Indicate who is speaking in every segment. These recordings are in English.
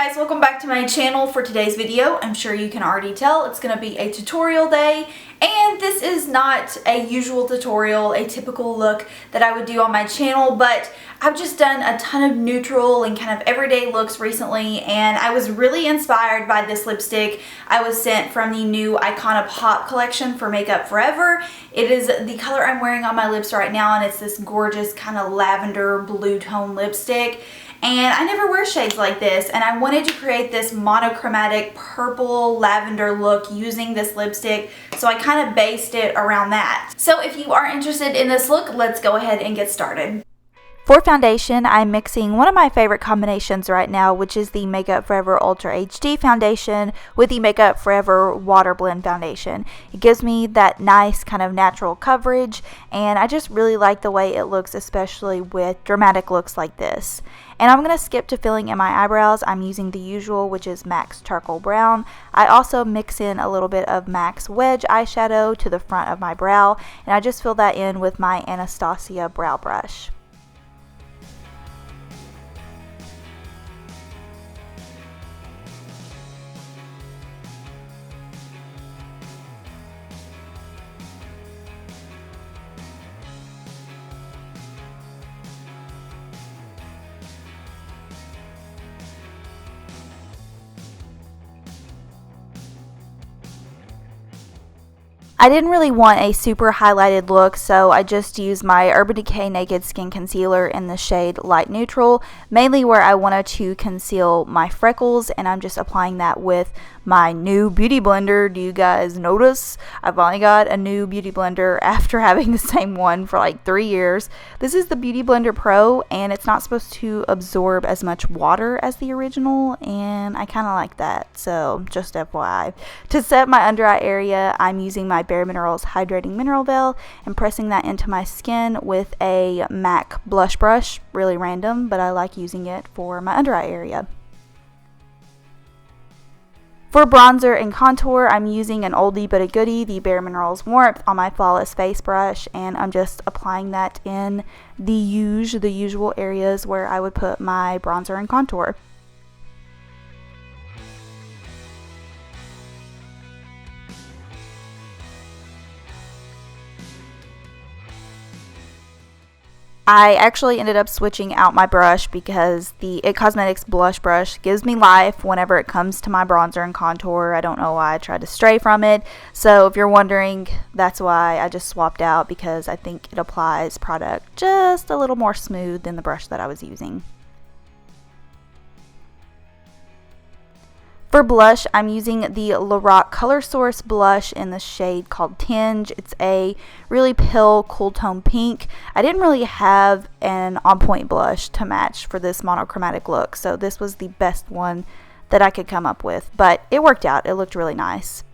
Speaker 1: guys, welcome back to my channel. For today's video, I'm sure you can already tell it's going to be a tutorial day, and this is not a usual tutorial, a typical look that I would do on my channel, but I've just done a ton of neutral and kind of everyday looks recently, and I was really inspired by this lipstick I was sent from the new Icona Pop collection for Makeup Forever. It is the color I'm wearing on my lips right now, and it's this gorgeous kind of lavender blue tone lipstick. And I never wear shades like this, and I wanted to create this monochromatic purple lavender look using this lipstick, so I kind of based it around that. So if you are interested in this look, let's go ahead and get started. For foundation, I'm mixing one of my favorite combinations right now, which is the Makeup Forever Ultra HD foundation with the Makeup Forever Water Blend foundation. It gives me that nice kind of natural coverage, and I just really like the way it looks, especially with dramatic looks like this. And I'm going to skip to filling in my eyebrows. I'm using the usual, which is MAC's Charcoal Brown. I also mix in a little bit of MAC's Wedge eyeshadow to the front of my brow, and I just fill that in with my Anastasia brow brush. I didn't really want a super highlighted look, so I just used my Urban Decay Naked Skin Concealer in the shade Light Neutral, mainly where I wanted to conceal my freckles, and I'm just applying that with my new beauty blender. Do you guys notice? I finally got a new beauty blender after having the same one for like 3 years. This is the Beauty Blender Pro, and it's not supposed to absorb as much water as the original, and I kind of like that, so just FYI. To set my under eye area, I'm using my bareMinerals Hydrating Mineral Veil and pressing that into my skin with a MAC blush brush. Really random, but I like using it for my under eye area. For bronzer and contour, I'm using an oldie but a goodie, the bareMinerals Warmth on my Flawless Face brush, and I'm just applying that in the usual areas where I would put my bronzer and contour. I actually ended up switching out my brush because the It Cosmetics blush brush gives me life whenever it comes to my bronzer and contour. I don't know why I tried to stray from it. So if you're wondering, that's why I just swapped out, because I think it applies product just a little more smooth than the brush that I was using. For blush, I'm using the Lorac Color Source blush in the shade called Tinge. It's a really pale, cool tone pink. I didn't really have an on-point blush to match for this monochromatic look, so this was the best one that I could come up with, but it worked out. It looked really nice.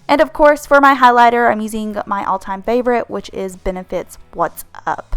Speaker 1: And of course, for my highlighter, I'm using my all-time favorite, which is Benefit's What's Up.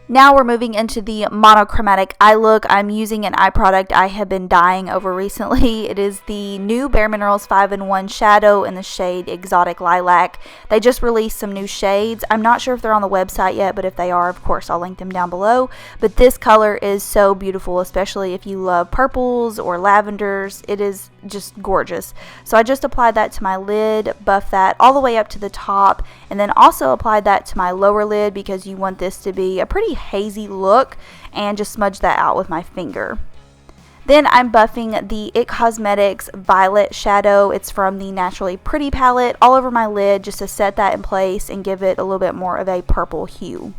Speaker 1: Now we're moving into the monochromatic eye look. I'm using an eye product I have been dying over recently. It is the new bareMinerals 5-in-1 shadow in the shade Exotic Lilac. They just released some new shades. I'm not sure if they're on the website yet, but if they are, of course, I'll link them down below. But this color is so beautiful, especially if you love purples or lavenders. It is just gorgeous. So I just applied that to my lid, buffed that all the way up to the top, and then also applied that to my lower lid because you want this to be a pretty hazy look, and just smudge that out with my finger. Then I'm buffing the It Cosmetics Violet shadow. It's from the Naturally Pretty palette all over my lid just to set that in place and give it a little bit more of a purple hue.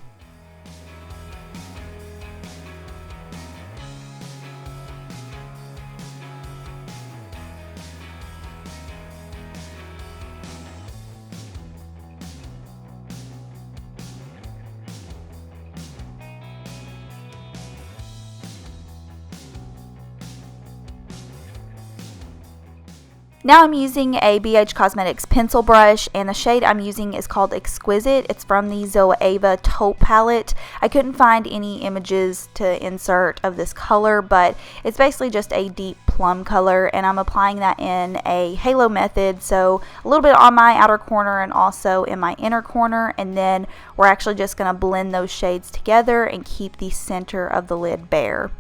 Speaker 1: Now I'm using a BH Cosmetics pencil brush, and the shade I'm using is called Exquisite. It's from the Zoeva Taupe palette. I couldn't find any images to insert of this color, but it's basically just a deep plum color, and I'm applying that in a halo method, so a little bit on my outer corner and also in my inner corner, and then we're actually just going to blend those shades together and keep the center of the lid bare.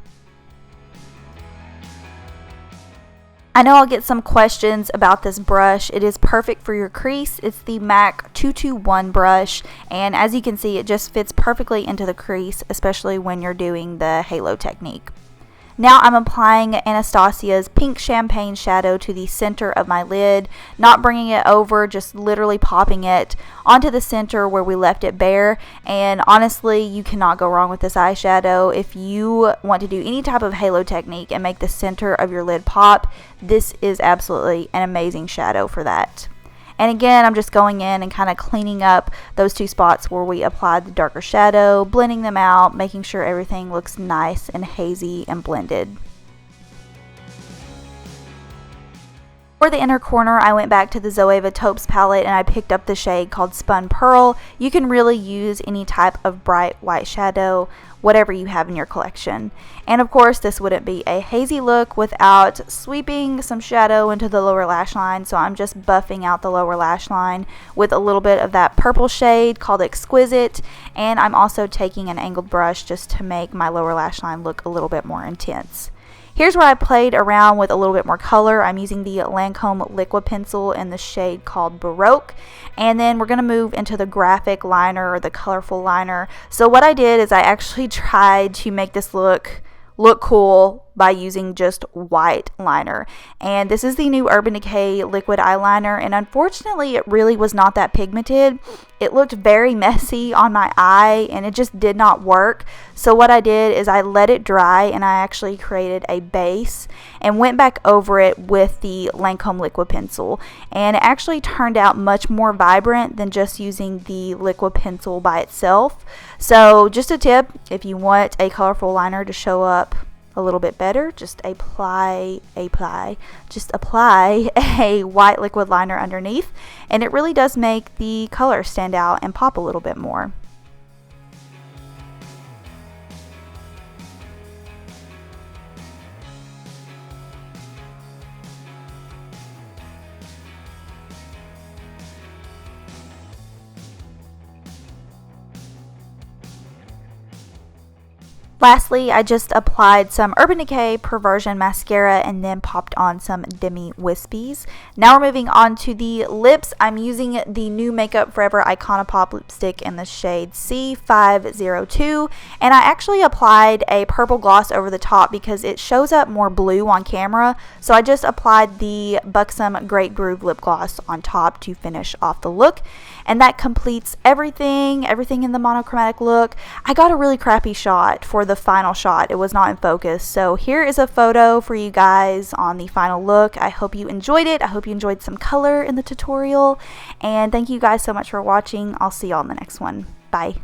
Speaker 1: I know I'll get some questions about this brush. It is perfect for your crease. It's the MAC 221 brush, and as you can see, it just fits perfectly into the crease, especially when you're doing the halo technique. Now I'm applying Anastasia's Pink Champagne Shadow to the center of my lid, not bringing it over, just literally popping it onto the center where we left it bare. And honestly, you cannot go wrong with this eyeshadow. If you want to do any type of halo technique and make the center of your lid pop, this is absolutely an amazing shadow for that. And again, I'm just going in and kind of cleaning up those two spots where we applied the darker shadow, blending them out, making sure everything looks nice and hazy and blended. For the inner corner, I went back to the Zoeva Taupes palette and I picked up the shade called Spun Pearl. You can really use any type of bright white shadow, whatever you have in your collection. And of course, this wouldn't be a hazy look without sweeping some shadow into the lower lash line, so I'm just buffing out the lower lash line with a little bit of that purple shade called Exquisite, and I'm also taking an angled brush just to make my lower lash line look a little bit more intense. Here's where I played around with a little bit more color. I'm using the Lancome liquid pencil in the shade called Baroque. And then we're going to move into the graphic liner or the colorful liner. So what I did is I actually tried to make this look cool by using just white liner. And this is the new Urban Decay liquid eyeliner, and unfortunately it really was not that pigmented. It looked very messy on my eye and it just did not work. So what I did is I let it dry and I actually created a base and went back over it with the Lancome liquid pencil, and it actually turned out much more vibrant than just using the liquid pencil by itself. So just a tip, if you want a colorful liner to show up a little bit better, just apply a white liquid liner underneath, and it really does make the color stand out and pop a little bit more. Lastly, I just applied some Urban Decay Perversion mascara and then popped on some Demi Whispies. Now we're moving on to the lips. I'm using the new Makeup Forever Icona Pop lipstick in the shade C502, and I actually applied a purple gloss over the top because it shows up more blue on camera. So I just applied the Buxom Great Groove lip gloss on top to finish off the look, and that completes everything in the monochromatic look. I got a really crappy shot for the final shot. It was not in focus. So here is a photo for you guys on the final look. I hope you enjoyed it. I hope you enjoyed some color in the tutorial. And thank you guys so much for watching. I'll see y'all in the next one. Bye.